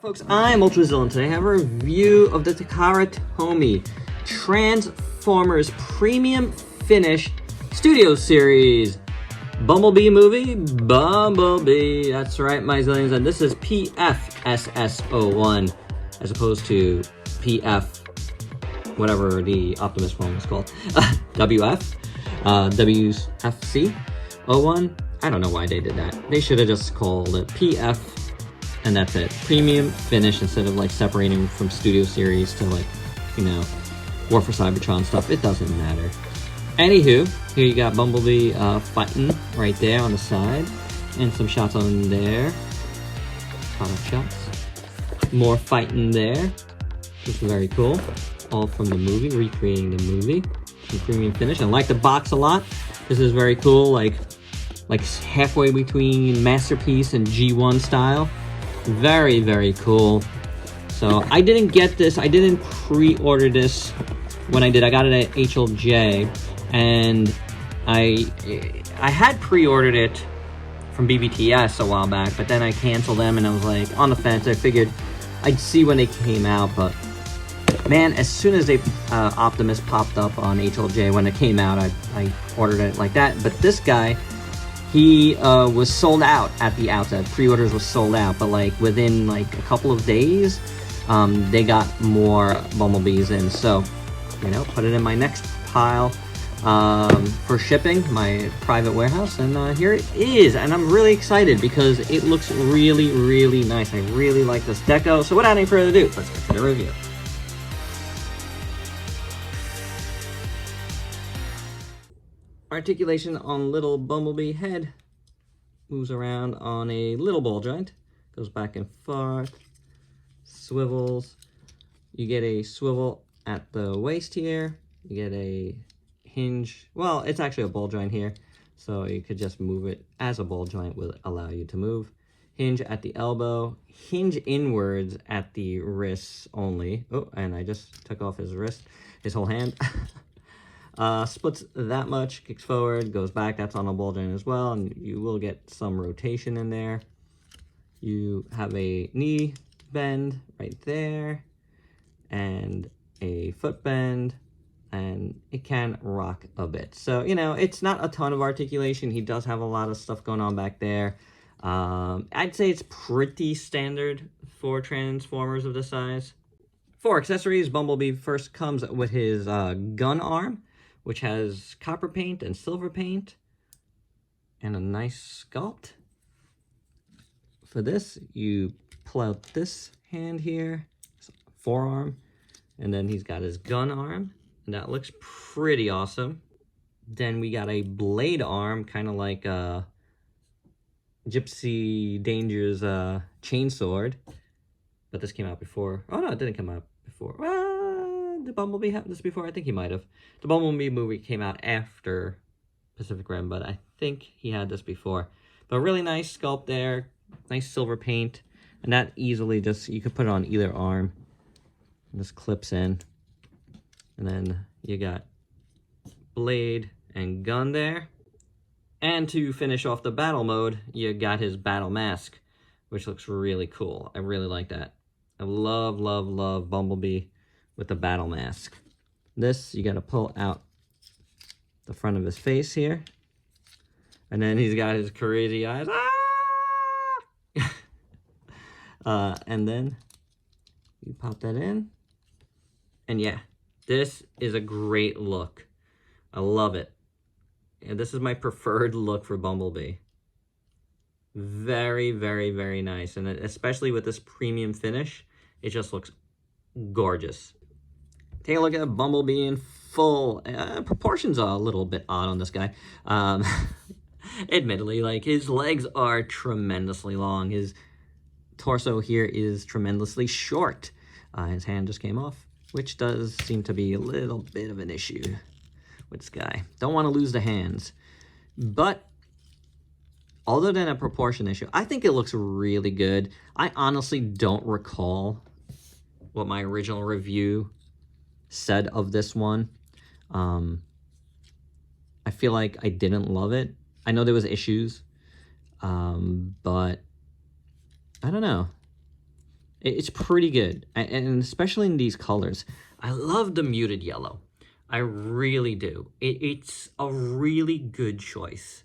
Folks, I'm Ultrazilla, and today I have a review of the Takara Tomy Transformers Premium Finish Studio Series Bumblebee movie. Bumblebee, that's right, my zillions, and this is PFSS01 as opposed to PF, whatever the Optimus one was called, WF, WFC 01. I don't know why they did that. They should have just called it PF. And that's it. Premium finish instead of like separating from Studio Series to like, you know, War for Cybertron stuff. It doesn't matter. Anywho, here you got Bumblebee fighting right there on the side. And some shots on there. Product shots. More fighting there. This is very cool. All from the movie, recreating the movie. Some premium finish. I like the box a lot. This is very cool, like halfway between Masterpiece and G1 style. Very, very cool. So I didn't get this. I didn't pre-order this when I did. I got it at HLJ, and I had pre-ordered it from BBTS a while back, but then I canceled them, and I was like on the fence. I figured I'd see when they came out, but man, as soon as Optimus popped up on HLJ when it came out, I ordered it like that. But this guy, he was sold out at the outset. Pre-orders was sold out, but like within like a couple of days, they got more Bumblebees in. So, you know, put it in my next pile for shipping, my private warehouse, and here it is. And I'm really excited because it looks really, really nice. I really like this deco. So without any further ado, let's get to the review. Articulation on little Bumblebee head. Moves around on a little ball joint. Goes back and forth. Swivels. You get a swivel at the waist here. You get a hinge. Well, it's actually a ball joint here. So you could just move it as a ball joint will allow you to move. Hinge at the elbow. Hinge inwards at the wrists only. Oh, and I just took off his wrist. His whole hand. Splits that much, kicks forward, goes back. That's on a ball joint as well, and you will get some rotation in there. You have a knee bend right there, and a foot bend, and it can rock a bit. So, you know, it's not a ton of articulation. He does have a lot of stuff going on back there. I'd say it's pretty standard for Transformers of this size. For accessories, Bumblebee first comes with his gun arm, which has copper paint and silver paint, and a nice sculpt. For this, you pull out this hand here, forearm, and then he's got his gun arm, and that looks pretty awesome. Then we got a blade arm, kind of like Gypsy Danger's chainsword, but this came out before. Oh no, it didn't come out before. Did Bumblebee have this before? I think he might have. The Bumblebee movie came out after Pacific Rim, but I think he had this before. But really nice sculpt there. Nice silver paint. And that easily just, you could put it on either arm. And this clips in. And then you got blade and gun there. And to finish off the battle mode, you got his battle mask, which looks really cool. I really like that. I love, love, love Bumblebee with the battle mask. This, you got to pull out the front of his face here. And then he's got his crazy eyes. Ah! And then you pop that in. And yeah, this is a great look. I love it. And this is my preferred look for Bumblebee. Very, very, very nice. And especially with this premium finish, it just looks gorgeous. Take a look at Bumblebee in full. Proportions are a little bit odd on this guy. Admittedly, like, his legs are tremendously long. His torso here is tremendously short. His hand just came off, which does seem to be a little bit of an issue with this guy. Don't want to lose the hands. But other than a proportion issue, I think it looks really good. I honestly don't recall what my original review said of this one. I feel like I didn't love it. I know there was issues, but I don't know. It's pretty good, and especially in these colors. I love the muted yellow. I really do. It's a really good choice.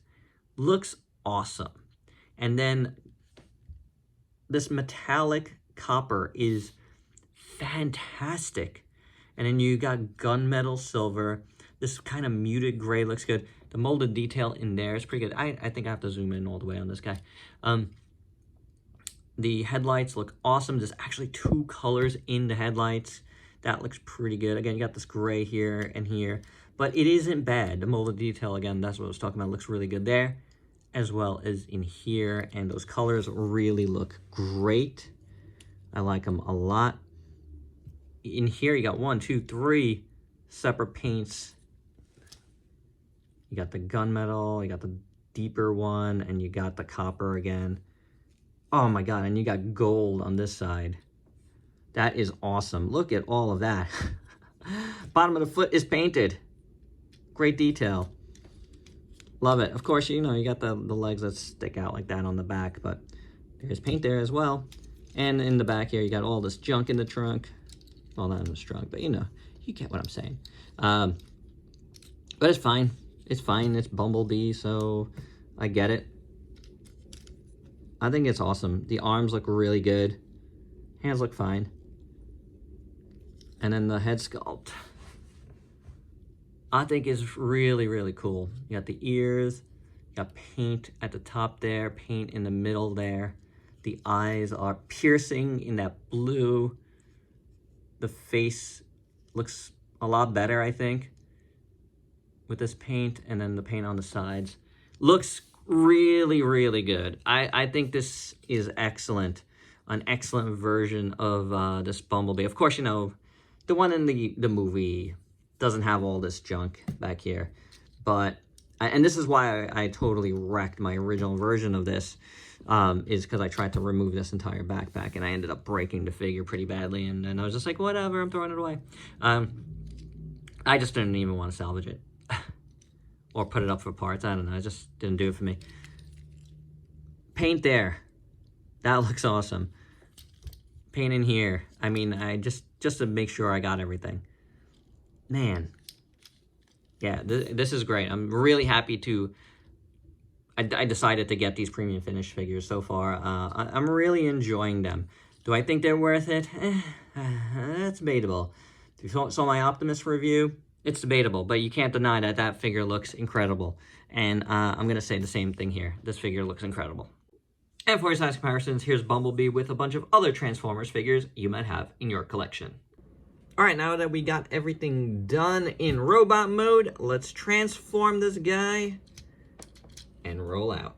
Looks awesome. And then this metallic copper is fantastic. And then you got gunmetal silver. This kind of muted gray looks good. The molded detail in there is pretty good. I think I have to zoom in all the way on this guy. The headlights look awesome. There's actually 2 colors in the headlights. That looks pretty good. Again, you got this gray here and here. But it isn't bad. The molded detail, again, that's what I was talking about. Looks really good there, as well as in here. And those colors really look great. I like them a lot. In here, you got 1, 2, 3 separate paints. You got the gunmetal, you got the deeper one, and you got the copper again. Oh my God, and you got gold on this side. That is awesome. Look at all of that. Bottom of the foot is painted. Great detail. Love it. Of course, you know, you got the legs that stick out like that on the back, but there's paint there as well. And in the back here, you got all this junk in the trunk. Well, not in the trunk, but you know, you get what I'm saying. But it's fine. It's fine. It's Bumblebee, so I get it. I think it's awesome. The arms look really good. Hands look fine. And then the head sculpt, I think is really, really cool. You got the ears, you got paint at the top there, paint in the middle there. The eyes are piercing in that blue. The face looks a lot better, I think, with this paint, and then the paint on the sides. Looks really, really good. I think this is excellent. An excellent version of this Bumblebee. Of course, you know, the one in the movie doesn't have all this junk back here. But, and this is why I totally wrecked my original version of this, is because I tried to remove this entire backpack, and I ended up breaking the figure pretty badly, and I was just like, whatever, I'm throwing it away. I just didn't even want to salvage it. Or put it up for parts, I don't know, it just didn't do it for me. Paint there. That looks awesome. Paint in here. I mean, I just to make sure I got everything. Man. Yeah, this is great. I'm really happy to... I decided to get these premium finish figures so far. I'm really enjoying them. Do I think they're worth it? That's debatable. If you saw my Optimus review, it's debatable, but you can't deny that that figure looks incredible. And I'm going to say the same thing here. This figure looks incredible. And for your size comparisons, here's Bumblebee with a bunch of other Transformers figures you might have in your collection. Alright, now that we got everything done in robot mode, let's transform this guy and roll out.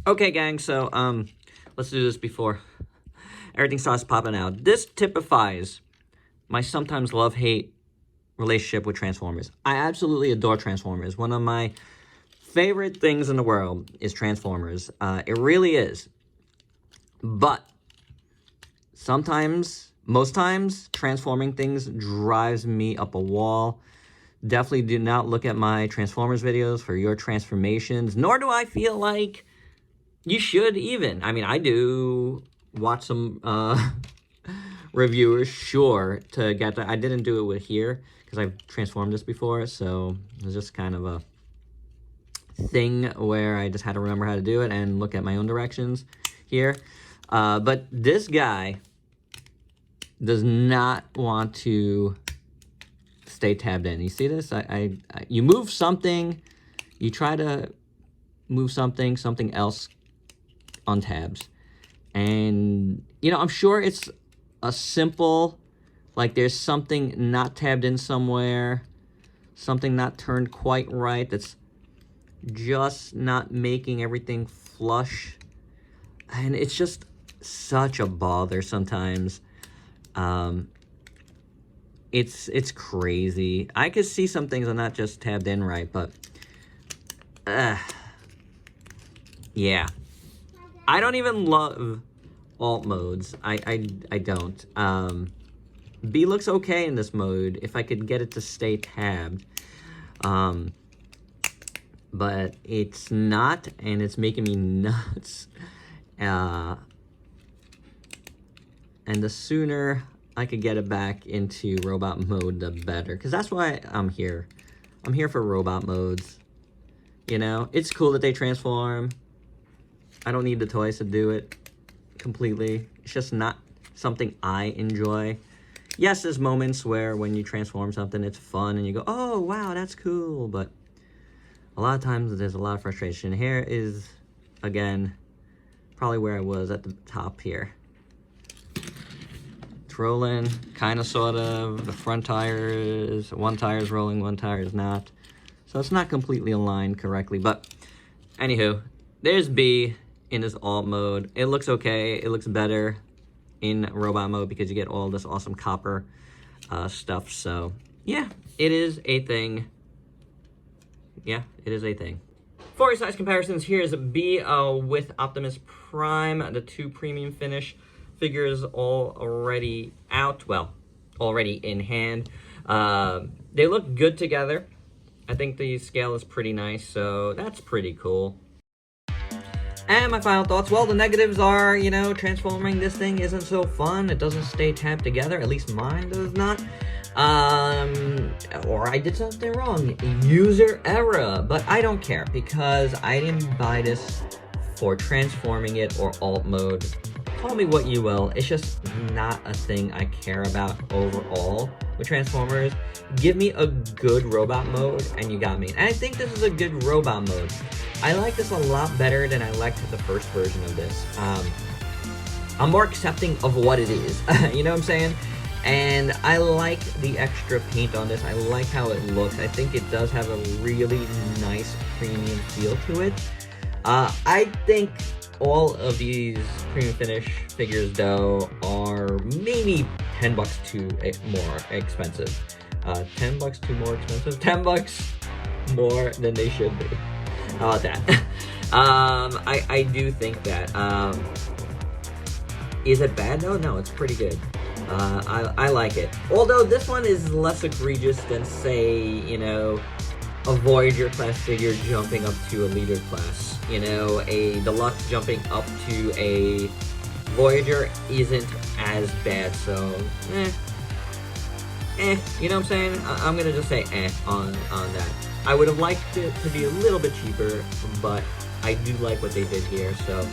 Okay, gang, so, let's do this before everything starts popping out. This typifies my sometimes love-hate relationship with Transformers. I absolutely adore Transformers. One of my favorite things in the world is Transformers. It really is. But sometimes, most times, transforming things drives me up a wall. Definitely do not look at my Transformers videos for your transformations, nor do I feel like you should even. I mean, I do watch some reviewers, sure, to get that. I didn't do it with here because I've transformed this before, so it was just kind of a thing where I just had to remember how to do it and look at my own directions here. But this guy does not want to stay tabbed in. You see this? You move something, you try to move something else untabs. And, you know, I'm sure it's a simple, like there's something not tabbed in somewhere, something not turned quite right, that's just not making everything flush. And it's just such a bother sometimes. It's crazy. I could see some things are not just tabbed in right, but yeah. I don't even love alt modes. I don't. B looks okay in this mode if I could get it to stay tabbed. But it's not, and it's making me nuts. And the sooner I could get it back into robot mode, the better. Because that's why I'm here. I'm here for robot modes. You know, it's cool that they transform. I don't need the toys to do it completely. It's just not something I enjoy. Yes, there's moments where when you transform something, it's fun and you go, oh, wow, that's cool. But a lot of times there's a lot of frustration. Here is, again, probably where I was at the top here. It's rolling, kind of, sort of. The front tires, one tire is rolling, one tire is not. So it's not completely aligned correctly. But anywho, there's B in this alt mode. It looks okay. It looks better in robot mode because you get all this awesome copper stuff. So yeah, it is a thing. Yeah, it is a thing. For size comparisons, here's B with Optimus Prime, the 2 premium finish figures already out. Well, already in hand. They look good together. I think the scale is pretty nice, so that's pretty cool. And my final thoughts, well, the negatives are, you know, transforming this thing isn't so fun. It doesn't stay tabbed together, at least mine does not. Or I did something wrong. User error. But I don't care, because I didn't buy this for transforming it or alt mode. Call me what you will. It's just not a thing I care about overall with Transformers. Give me a good robot mode, and you got me. And I think this is a good robot mode. I like this a lot better than I liked the first version of this. I'm more accepting of what it is, you know what I'm saying? And I like the extra paint on this. I like how it looks. I think it does have a really nice premium feel to it. I think all of these premium finish figures, though, are maybe $10 too more expensive. $10 too more expensive? $10 more than they should be. How about that? I do think that. Is it bad though? No, it's pretty good. I like it. Although this one is less egregious than, say, you know, a Voyager class figure jumping up to a leader class. You know, a deluxe jumping up to a Voyager isn't as bad, so you know what I'm saying? I'm gonna just say on that. I would have liked it to be a little bit cheaper, but I do like what they did here, so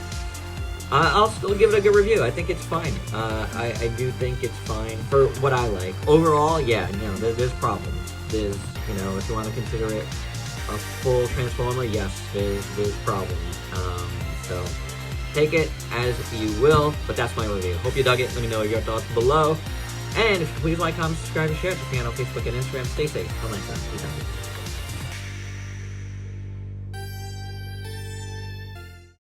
I'll still give it a good review. I think it's fine. I do think it's fine for what I like. Overall, yeah, you know, there's problems. There's, you know, if you want to consider it a full Transformer, yes, there's problems. So take it as you will, but that's my review. Hope you dug it. Let me know your thoughts below. And if you please like, comment, subscribe, and share. Check me out on Facebook and Instagram. Stay safe. Until next time. Peace out.